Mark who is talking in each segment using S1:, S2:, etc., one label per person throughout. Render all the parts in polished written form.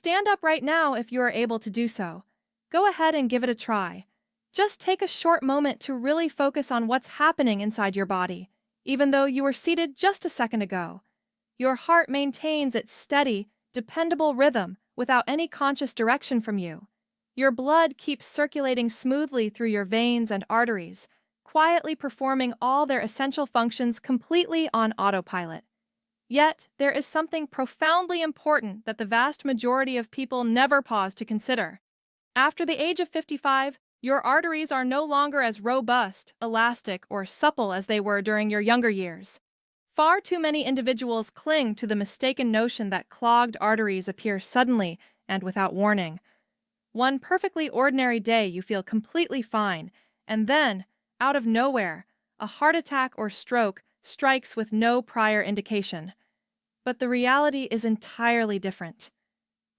S1: stand up right now if you are able to do so. Go ahead and give it a try. Just take a short moment to really focus on what's happening inside your body, even though you were seated just a second ago. Your heart maintains its steady, dependable rhythm without any conscious direction from you. Your blood keeps circulating smoothly through your veins and arteries, quietly performing all their essential functions completely on autopilot. Yet, there is something profoundly important that the vast majority of people never pause to consider. After the age of 55, your arteries are no longer as robust, elastic, or supple as they were during your younger years. Far too many individuals cling to the mistaken notion that clogged arteries appear suddenly and without warning. One perfectly ordinary day you feel completely fine, and then, out of nowhere, a heart attack or stroke strikes with no prior indication. But the reality is entirely different.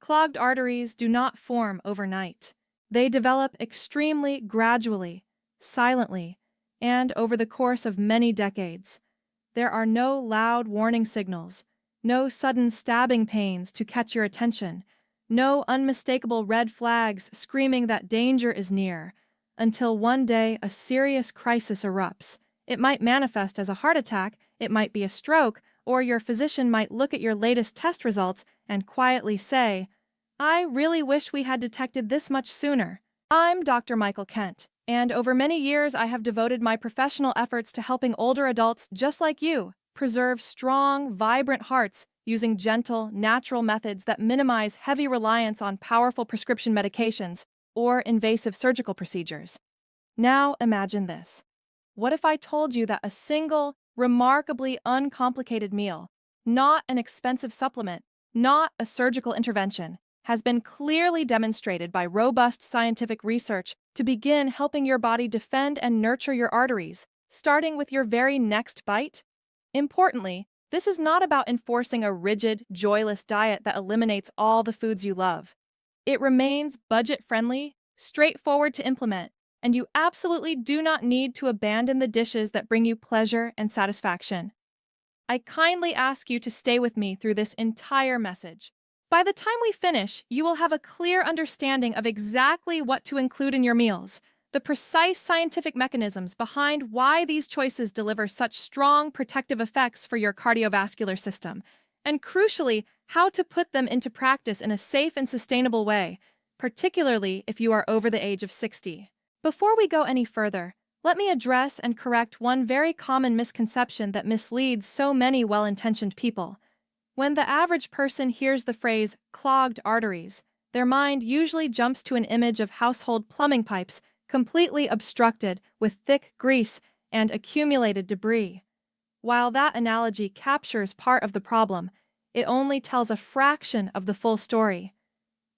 S1: Clogged arteries do not form overnight. They develop extremely gradually, silently, and over the course of many decades. There are no loud warning signals, no sudden stabbing pains to catch your attention, no unmistakable red flags screaming that danger is near, until one day a serious crisis erupts. It might manifest as a heart attack, it might be a stroke, or your physician might look at your latest test results and quietly say, "I really wish we had detected this much sooner." I'm Dr. Michael Kent, and over many years I have devoted my professional efforts to helping older adults just like you preserve strong, vibrant hearts using gentle, natural methods that minimize heavy reliance on powerful prescription medications or invasive surgical procedures. Now imagine this. What if I told you that a single, remarkably uncomplicated meal, not an expensive supplement, not a surgical intervention, has been clearly demonstrated by robust scientific research to begin helping your body defend and nurture your arteries, starting with your very next bite? Importantly, this is not about enforcing a rigid, joyless diet that eliminates all the foods you love. It remains budget-friendly, straightforward to implement, and you absolutely do not need to abandon the dishes that bring you pleasure and satisfaction. I kindly ask you to stay with me through this entire message. By the time we finish, you will have a clear understanding of exactly what to include in your meals, the precise scientific mechanisms behind why these choices deliver such strong protective effects for your cardiovascular system, and crucially, how to put them into practice in a safe and sustainable way, particularly if you are over the age of 60. Before we go any further, let me address and correct one very common misconception that misleads so many well-intentioned people. When the average person hears the phrase clogged arteries, their mind usually jumps to an image of household plumbing pipes completely obstructed with thick grease and accumulated debris. While that analogy captures part of the problem, it only tells a fraction of the full story.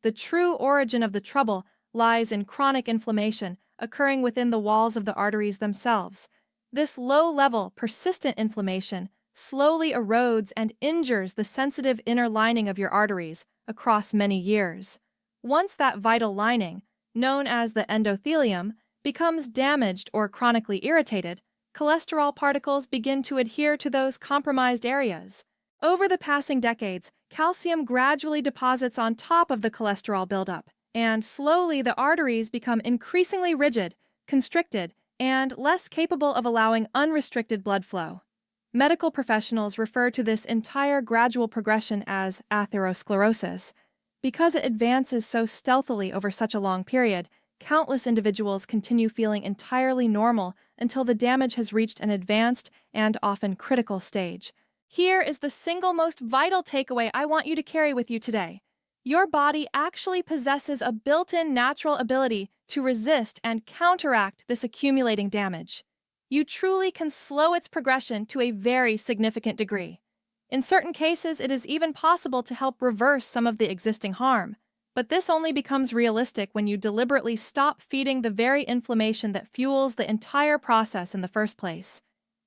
S1: The true origin of the trouble lies in chronic inflammation occurring within the walls of the arteries themselves. This low-level, persistent inflammation slowly erodes and injures the sensitive inner lining of your arteries across many years. Once that vital lining, known as the endothelium, becomes damaged or chronically irritated, cholesterol particles begin to adhere to those compromised areas. Over the passing decades, calcium gradually deposits on top of the cholesterol buildup, and slowly the arteries become increasingly rigid, constricted, and less capable of allowing unrestricted blood flow. Medical professionals refer to this entire gradual progression as atherosclerosis. Because it advances so stealthily over such a long period, countless individuals continue feeling entirely normal until the damage has reached an advanced and often critical stage. Here is the single most vital takeaway I want you to carry with you today. Your body actually possesses a built-in natural ability to resist and counteract this accumulating damage. You truly can slow its progression to a very significant degree. In certain cases, it is even possible to help reverse some of the existing harm. But this only becomes realistic when you deliberately stop feeding the very inflammation that fuels the entire process in the first place.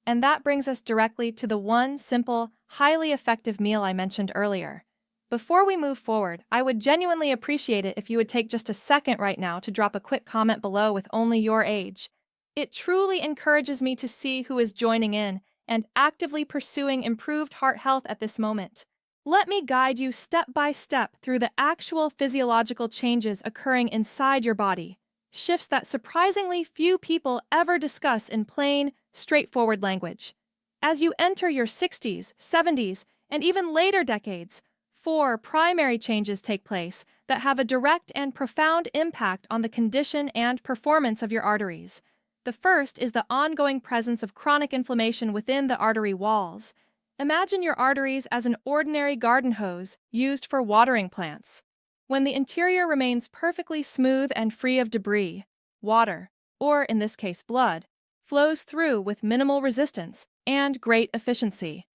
S1: And that brings us directly to the one simple, highly effective meal I mentioned earlier. Before we move forward, I would genuinely appreciate it if you would take just a second right now to drop a quick comment below with only your age. It truly encourages me to see who is joining in and actively pursuing improved heart health at this moment. Let me guide you step by step through the actual physiological changes occurring inside your body, shifts that surprisingly few people ever discuss in plain, straightforward language. As you enter your 60s, 70s, and even later decades, 4 primary changes take place that have a direct and profound impact on the condition and performance of your arteries. The first is the ongoing presence of chronic inflammation within the artery walls. Imagine your arteries as an ordinary garden hose used for watering plants. When the interior remains perfectly smooth and free of debris, water, or in this case blood, flows through with minimal resistance and great efficiency.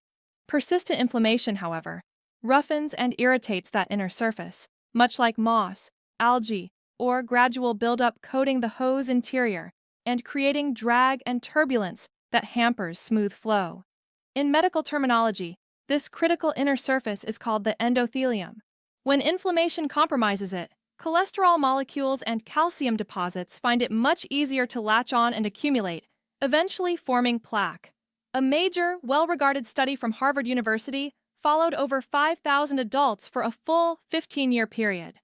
S1: Persistent inflammation, however, roughens and irritates that inner surface, much like moss, algae, or gradual buildup coating the hose interior and creating drag and turbulence that hampers smooth flow. In medical terminology, this critical inner surface is called the endothelium. When inflammation compromises it, cholesterol molecules and calcium deposits find it much easier to latch on and accumulate, eventually forming plaque. A major, well-regarded study from Harvard University followed over 5,000 adults for a full 15-year period.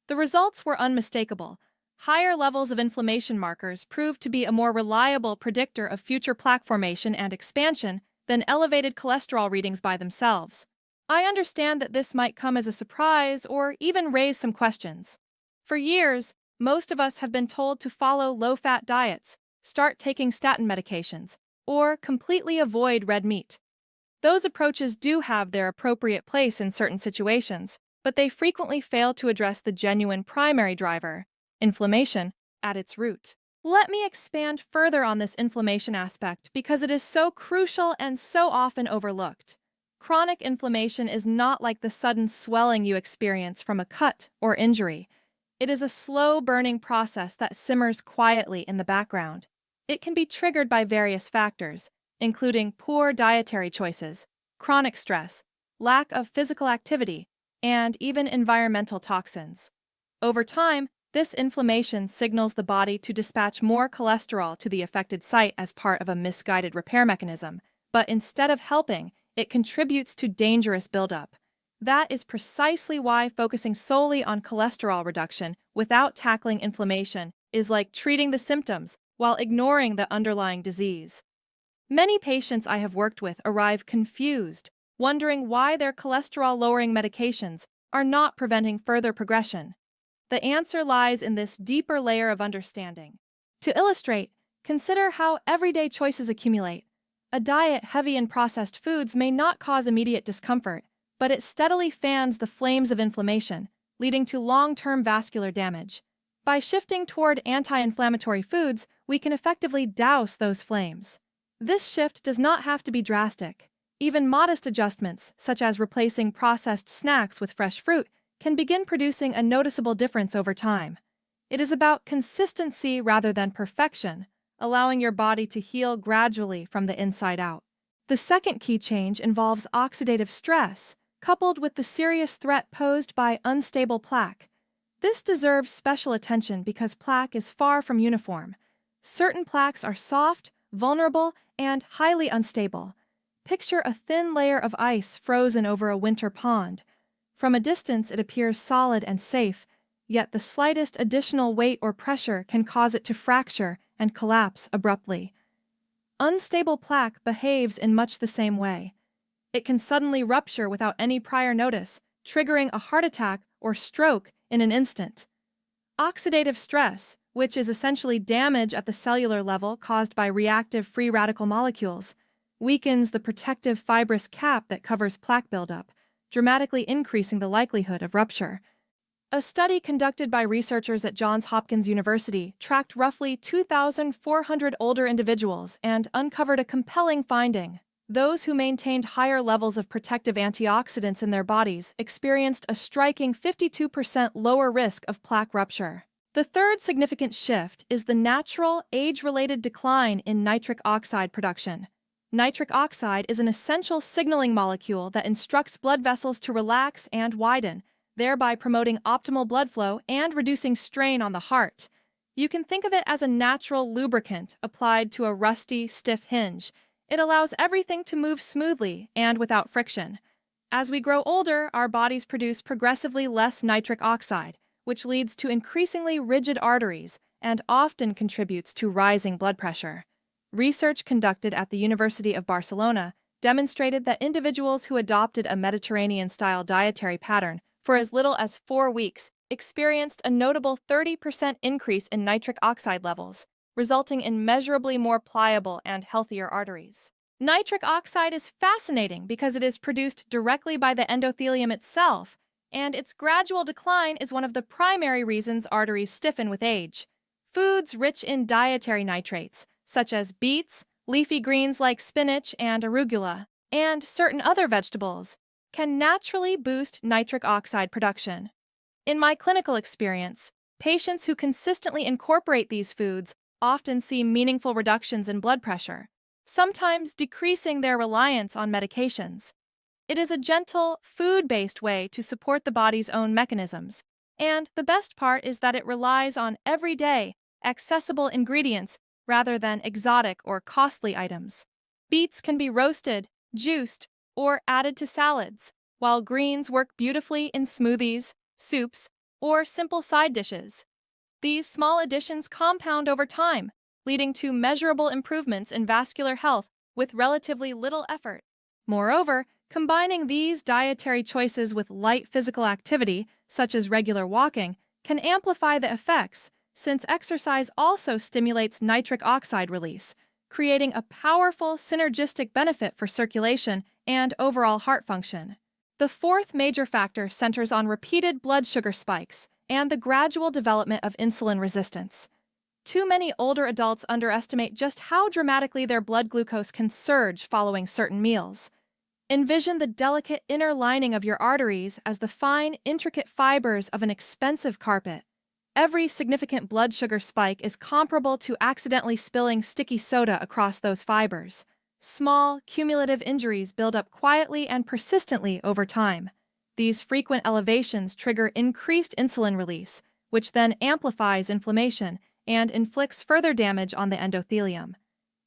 S1: The results were unmistakable. Higher levels of inflammation markers proved to be a more reliable predictor of future plaque formation and expansion than elevated cholesterol readings by themselves. I understand that this might come as a surprise or even raise some questions. For years, most of us have been told to follow low-fat diets, start taking statin medications, or completely avoid red meat. Those approaches do have their appropriate place in certain situations, but they frequently fail to address the genuine primary driver, inflammation, at its root. Let me expand further on this inflammation aspect because it is so crucial and so often overlooked. Chronic inflammation is not like the sudden swelling you experience from a cut or injury. It is a slow-burning process that simmers quietly in the background. It can be triggered by various factors, including poor dietary choices, chronic stress, lack of physical activity, and even environmental toxins. Over time, this inflammation signals the body to dispatch more cholesterol to the affected site as part of a misguided repair mechanism, but instead of helping, it contributes to dangerous buildup. That is precisely why focusing solely on cholesterol reduction without tackling inflammation is like treating the symptoms while ignoring the underlying disease. Many patients I have worked with arrive confused, wondering why their cholesterol-lowering medications are not preventing further progression. The answer lies in this deeper layer of understanding. To illustrate, consider how everyday choices accumulate. A diet heavy in processed foods may not cause immediate discomfort, but it steadily fans the flames of inflammation, leading to long-term vascular damage. By shifting toward anti-inflammatory foods, we can effectively douse those flames. This shift does not have to be drastic. Even modest adjustments, such as replacing processed snacks with fresh fruit, can begin producing a noticeable difference over time. It is about consistency rather than perfection, allowing your body to heal gradually from the inside out. The second key change involves oxidative stress, coupled with the serious threat posed by unstable plaque. This deserves special attention because plaque is far from uniform. Certain plaques are soft, vulnerable, and highly unstable. Picture a thin layer of ice frozen over a winter pond. From a distance, it appears solid and safe, yet the slightest additional weight or pressure can cause it to fracture and collapse abruptly. Unstable plaque behaves in much the same way. It can suddenly rupture without any prior notice, triggering a heart attack or stroke in an instant. Oxidative stress, which is essentially damage at the cellular level caused by reactive free radical molecules, weakens the protective fibrous cap that covers plaque buildup, dramatically increasing the likelihood of rupture. A study conducted by researchers at Johns Hopkins University tracked roughly 2,400 older individuals and uncovered a compelling finding. Those who maintained higher levels of protective antioxidants in their bodies experienced a striking 52% lower risk of plaque rupture. The third significant shift is the natural, age-related decline in nitric oxide production. Nitric oxide is an essential signaling molecule that instructs blood vessels to relax and widen, thereby promoting optimal blood flow and reducing strain on the heart. You can think of it as a natural lubricant applied to a rusty, stiff hinge. It allows everything to move smoothly and without friction. As we grow older, our bodies produce progressively less nitric oxide, which leads to increasingly rigid arteries and often contributes to rising blood pressure. Research conducted at the University of Barcelona demonstrated that individuals who adopted a Mediterranean-style dietary pattern for as little as 4 weeks experienced a notable 30% increase in nitric oxide levels, resulting in measurably more pliable and healthier arteries. Nitric oxide is fascinating because it is produced directly by the endothelium itself, and its gradual decline is one of the primary reasons arteries stiffen with age. Foods rich in dietary nitrates, such as beets, leafy greens like spinach and arugula, and certain other vegetables, can naturally boost nitric oxide production. In my clinical experience, patients who consistently incorporate these foods often see meaningful reductions in blood pressure, sometimes decreasing their reliance on medications. It is a gentle, food-based way to support the body's own mechanisms, and the best part is that it relies on everyday, accessible ingredients rather than exotic or costly items. Beets can be roasted, juiced, or added to salads, while greens work beautifully in smoothies, soups, or simple side dishes. These small additions compound over time, leading to measurable improvements in vascular health with relatively little effort. Moreover, combining these dietary choices with light physical activity, such as regular walking, can amplify the effects, since exercise also stimulates nitric oxide release, creating a powerful synergistic benefit for circulation and overall heart function. The fourth major factor centers on repeated blood sugar spikes and the gradual development of insulin resistance. Too many older adults underestimate just how dramatically their blood glucose can surge following certain meals. Envision the delicate inner lining of your arteries as the fine, intricate fibers of an expensive carpet. Every significant blood sugar spike is comparable to accidentally spilling sticky soda across those fibers. Small, cumulative injuries build up quietly and persistently over time. These frequent elevations trigger increased insulin release, which then amplifies inflammation and inflicts further damage on the endothelium.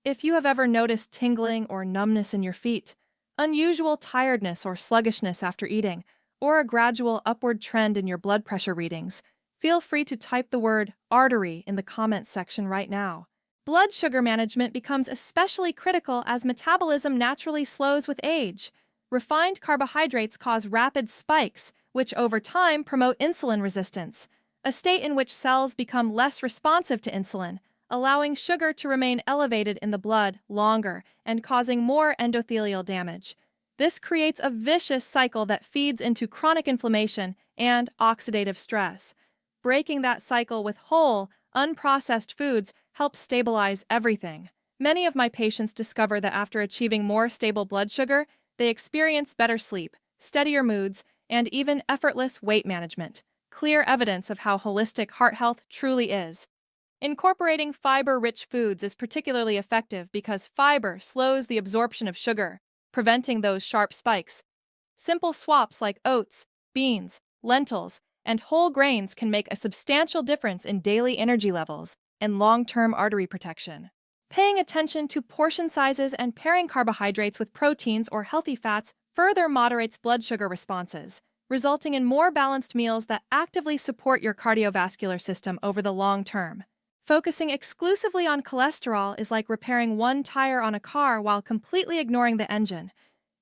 S1: If you have ever noticed tingling or numbness in your feet, unusual tiredness or sluggishness after eating, or a gradual upward trend in your blood pressure readings, feel free to type the word artery in the comments section right now. Blood sugar management becomes especially critical as metabolism naturally slows with age. Refined carbohydrates cause rapid spikes, which over time promote insulin resistance, a state in which cells become less responsive to insulin, allowing sugar to remain elevated in the blood longer and causing more endothelial damage. This creates a vicious cycle that feeds into chronic inflammation and oxidative stress. Breaking that cycle with whole, unprocessed foods helps stabilize everything. Many of my patients discover that after achieving more stable blood sugar, they experience better sleep, steadier moods, and even effortless weight management. Clear evidence of how holistic heart health truly is. Incorporating fiber-rich foods is particularly effective because fiber slows the absorption of sugar, preventing those sharp spikes. Simple swaps like oats, beans, lentils, and whole grains can make a substantial difference in daily energy levels and long-term artery protection. Paying attention to portion sizes and pairing carbohydrates with proteins or healthy fats further moderates blood sugar responses, resulting in more balanced meals that actively support your cardiovascular system over the long term. Focusing exclusively on cholesterol is like repairing one tire on a car while completely ignoring the engine.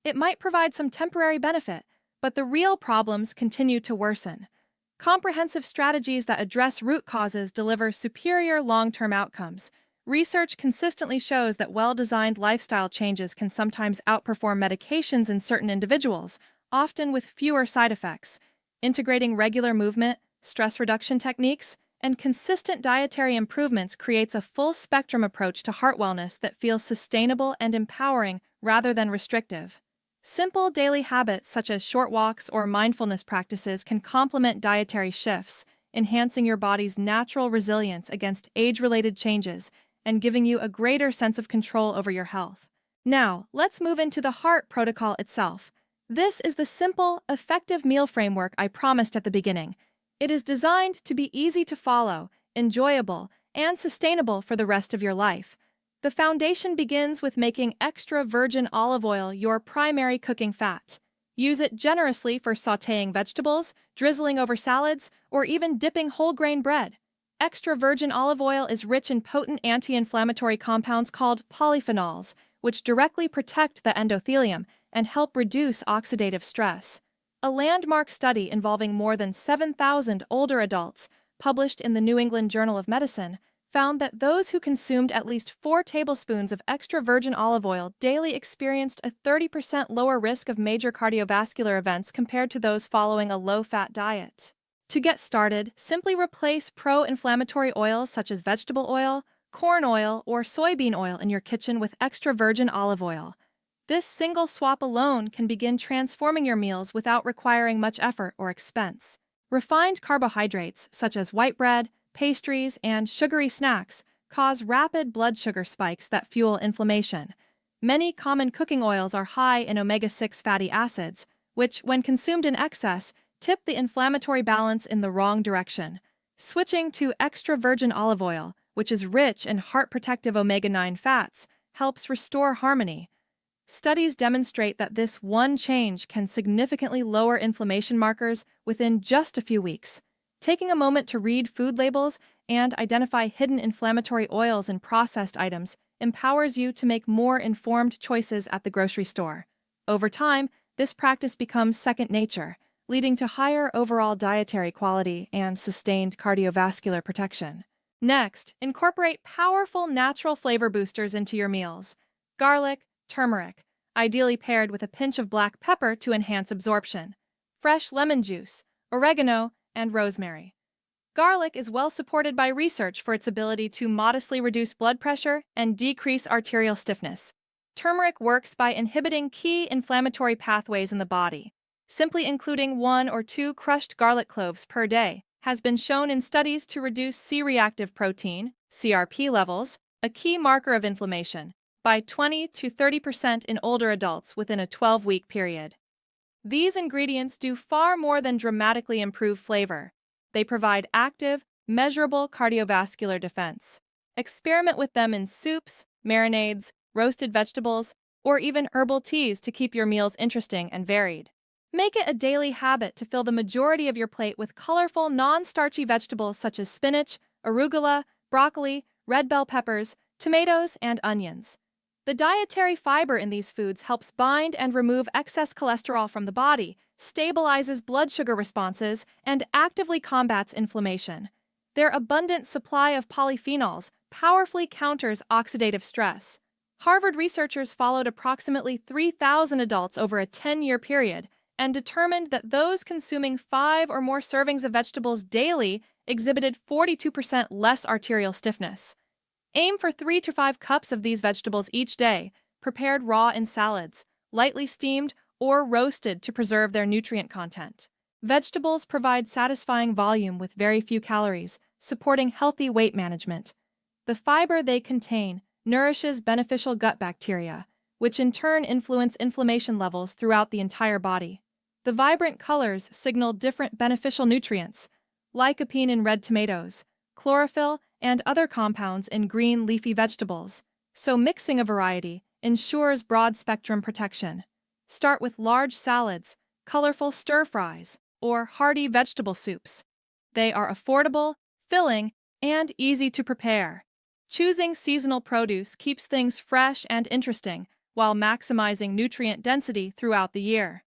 S1: It might provide some temporary benefit, but the real problems continue to worsen. Comprehensive strategies that address root causes deliver superior long-term outcomes. Research consistently shows that well-designed lifestyle changes can sometimes outperform medications in certain individuals, often with fewer side effects. Integrating regular movement, stress reduction techniques, and consistent dietary improvements creates a full-spectrum approach to heart wellness that feels sustainable and empowering rather than restrictive. Simple daily habits such as short walks or mindfulness practices can complement dietary shifts, enhancing your body's natural resilience against age-related changes and giving you a greater sense of control over your health. Now, let's move into the heart protocol itself. This is the simple, effective meal framework I promised at the beginning. It is designed to be easy to follow, enjoyable, and sustainable for the rest of your life. The foundation begins with making extra virgin olive oil your primary cooking fat. Use it generously for sautéing vegetables, drizzling over salads, or even dipping whole grain bread. Extra virgin olive oil is rich in potent anti-inflammatory compounds called polyphenols, which directly protect the endothelium and help reduce oxidative stress. A landmark study involving more than 7,000 older adults, published in the New England Journal of Medicine, found that those who consumed at least 4 tablespoons of extra virgin olive oil daily experienced a 30% lower risk of major cardiovascular events compared to those following a low-fat diet. To get started, simply replace pro-inflammatory oils such as vegetable oil, corn oil, or soybean oil in your kitchen with extra virgin olive oil. This single swap alone can begin transforming your meals without requiring much effort or expense. Refined carbohydrates, such as white bread, pastries, and sugary snacks, cause rapid blood sugar spikes that fuel inflammation. Many common cooking oils are high in omega-6 fatty acids, which, when consumed in excess, tip the inflammatory balance in the wrong direction. Switching to extra virgin olive oil, which is rich in heart-protective omega-9 fats, helps restore harmony. Studies demonstrate that this one change can significantly lower inflammation markers within just a few weeks. Taking a moment to read food labels and identify hidden inflammatory oils in processed items empowers you to make more informed choices at the grocery store. Over time, this practice becomes second nature, leading to higher overall dietary quality and sustained cardiovascular protection. Next, incorporate powerful natural flavor boosters into your meals. Garlic, turmeric, ideally paired with a pinch of black pepper to enhance absorption. Fresh lemon juice, oregano, and rosemary. Garlic is well supported by research for its ability to modestly reduce blood pressure and decrease arterial stiffness. Turmeric works by inhibiting key inflammatory pathways in the body. Simply including 1 or 2 crushed garlic cloves per day has been shown in studies to reduce C-reactive protein, CRP levels, a key marker of inflammation, by 20 to 30% in older adults within a 12-week period. These ingredients do far more than dramatically improve flavor. They provide active, measurable cardiovascular defense. Experiment with them in soups, marinades, roasted vegetables, or even herbal teas to keep your meals interesting and varied. Make it a daily habit to fill the majority of your plate with colorful, non-starchy vegetables such as spinach, arugula, broccoli, red bell peppers, tomatoes, and onions. The dietary fiber in these foods helps bind and remove excess cholesterol from the body, stabilizes blood sugar responses, and actively combats inflammation. Their abundant supply of polyphenols powerfully counters oxidative stress. Harvard researchers followed approximately 3,000 adults over a 10-year period and determined that those consuming 5 or more servings of vegetables daily exhibited 42% less arterial stiffness. Aim for 3 to 5 cups of these vegetables each day, prepared raw in salads, lightly steamed, or roasted to preserve their nutrient content. Vegetables provide satisfying volume with very few calories, supporting healthy weight management. The fiber they contain nourishes beneficial gut bacteria, which in turn influence inflammation levels throughout the entire body. The vibrant colors signal different beneficial nutrients, lycopene in red tomatoes, chlorophyll, and other compounds in green leafy vegetables, so mixing a variety ensures broad-spectrum protection. Start with large salads, colorful stir-fries, or hearty vegetable soups. They are affordable, filling, and easy to prepare. Choosing seasonal produce keeps things fresh and interesting while maximizing nutrient density throughout the year.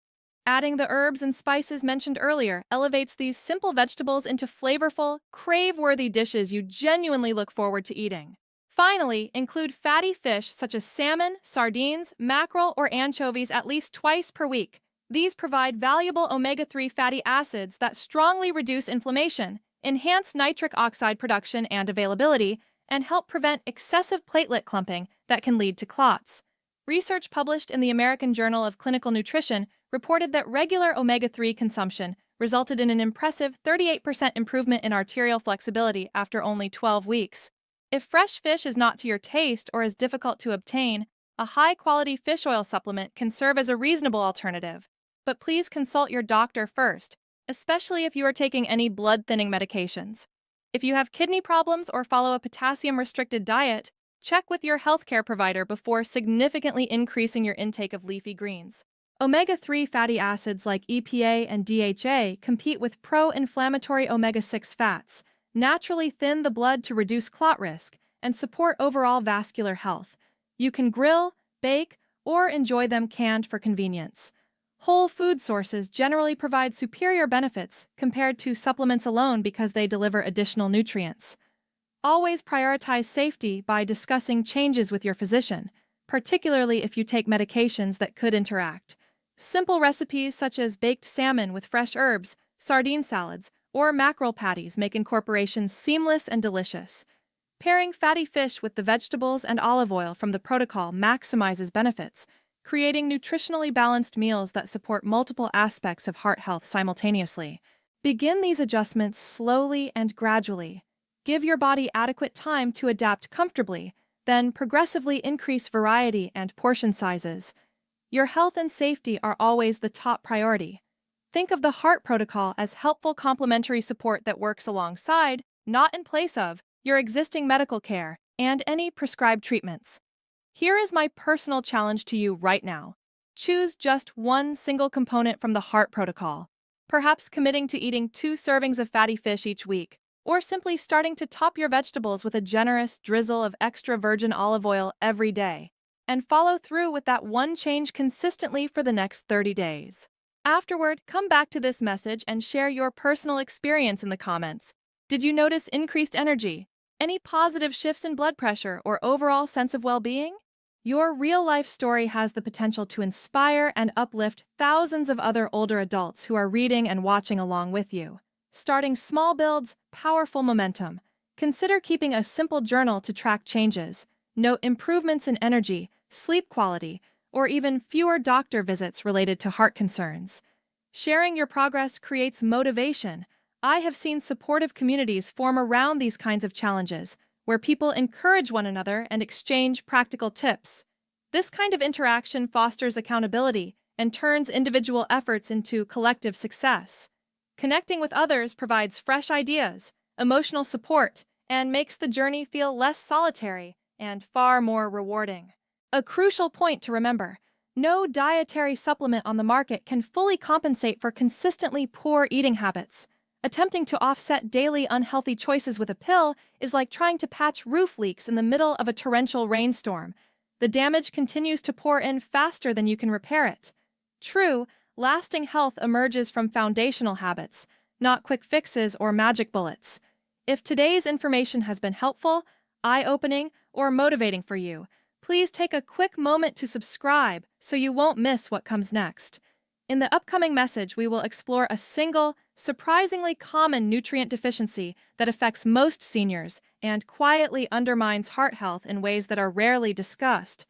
S1: Adding the herbs and spices mentioned earlier elevates these simple vegetables into flavorful, crave-worthy dishes you genuinely look forward to eating. Finally, include fatty fish such as salmon, sardines, mackerel, or anchovies at least twice per week. These provide valuable omega-3 fatty acids that strongly reduce inflammation, enhance nitric oxide production and availability, and help prevent excessive platelet clumping that can lead to clots. Research published in the American Journal of Clinical Nutrition reported that regular omega-3 consumption resulted in an impressive 38% improvement in arterial flexibility after only 12 weeks. If fresh fish is not to your taste or is difficult to obtain, a high-quality fish oil supplement can serve as a reasonable alternative. But please consult your doctor first, especially if you are taking any blood-thinning medications. If you have kidney problems or follow a potassium-restricted diet, check with your healthcare provider before significantly increasing your intake of leafy greens. Omega-3 fatty acids like EPA and DHA compete with pro-inflammatory omega-6 fats, naturally thin the blood to reduce clot risk, and support overall vascular health. You can grill, bake, or enjoy them canned for convenience. Whole food sources generally provide superior benefits compared to supplements alone because they deliver additional nutrients. Always prioritize safety by discussing changes with your physician, particularly if you take medications that could interact. Simple recipes such as baked salmon with fresh herbs, sardine salads, or mackerel patties make incorporation seamless and delicious. Pairing fatty fish with the vegetables and olive oil from the protocol maximizes benefits, creating nutritionally balanced meals that support multiple aspects of heart health simultaneously. Begin these adjustments slowly and gradually. Give your body adequate time to adapt comfortably, then progressively increase variety and portion sizes. Your health and safety are always the top priority. Think of the heart protocol as helpful complementary support that works alongside, not in place of, your existing medical care and any prescribed treatments. Here is my personal challenge to you right now. Choose just one single component from the heart protocol, perhaps committing to eating 2 servings of fatty fish each week, or simply starting to top your vegetables with a generous drizzle of extra virgin olive oil every day, and follow through with that one change consistently for the next 30 days. Afterward, come back to this message and share your personal experience in the comments. Did you notice increased energy? Any positive shifts in blood pressure or overall sense of well-being? Your real-life story has the potential to inspire and uplift thousands of other older adults who are reading and watching along with you. Starting small builds powerful momentum. Consider keeping a simple journal to track changes. Note improvements in energy, sleep quality, or even fewer doctor visits related to heart concerns. Sharing your progress creates motivation. I have seen supportive communities form around these kinds of challenges, where people encourage one another and exchange practical tips. This kind of interaction fosters accountability and turns individual efforts into collective success. Connecting with others provides fresh ideas, emotional support, and makes the journey feel less solitary and far more rewarding. A crucial point to remember: no dietary supplement on the market can fully compensate for consistently poor eating habits. Attempting to offset daily unhealthy choices with a pill is like trying to patch roof leaks in the middle of a torrential rainstorm. The damage continues to pour in faster than you can repair it. True, lasting health emerges from foundational habits, not quick fixes or magic bullets. If today's information has been helpful, eye-opening, or motivating for you, please take a quick moment to subscribe so you won't miss what comes next. In the upcoming message, we will explore a single, surprisingly common nutrient deficiency that affects most seniors and quietly undermines heart health in ways that are rarely discussed.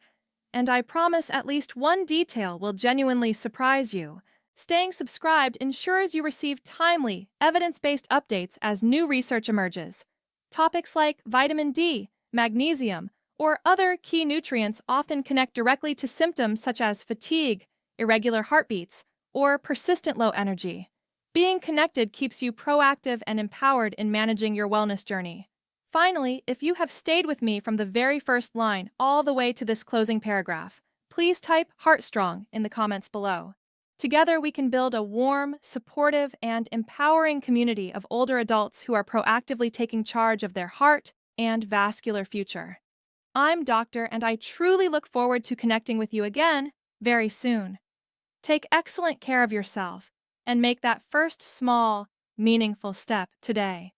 S1: And I promise at least one detail will genuinely surprise you. Staying subscribed ensures you receive timely, evidence-based updates as new research emerges. Topics like vitamin D, magnesium, or other key nutrients often connect directly to symptoms such as fatigue, irregular heartbeats, or persistent low energy. Being connected keeps you proactive and empowered in managing your wellness journey. Finally, if you have stayed with me from the very first line all the way to this closing paragraph, please type "Heartstrong" in the comments below. Together we can build a warm, supportive, and empowering community of older adults who are proactively taking charge of their heart and vascular future. I'm Doctor, and I truly look forward to connecting with you again very soon. Take excellent care of yourself and make that first small, meaningful step today.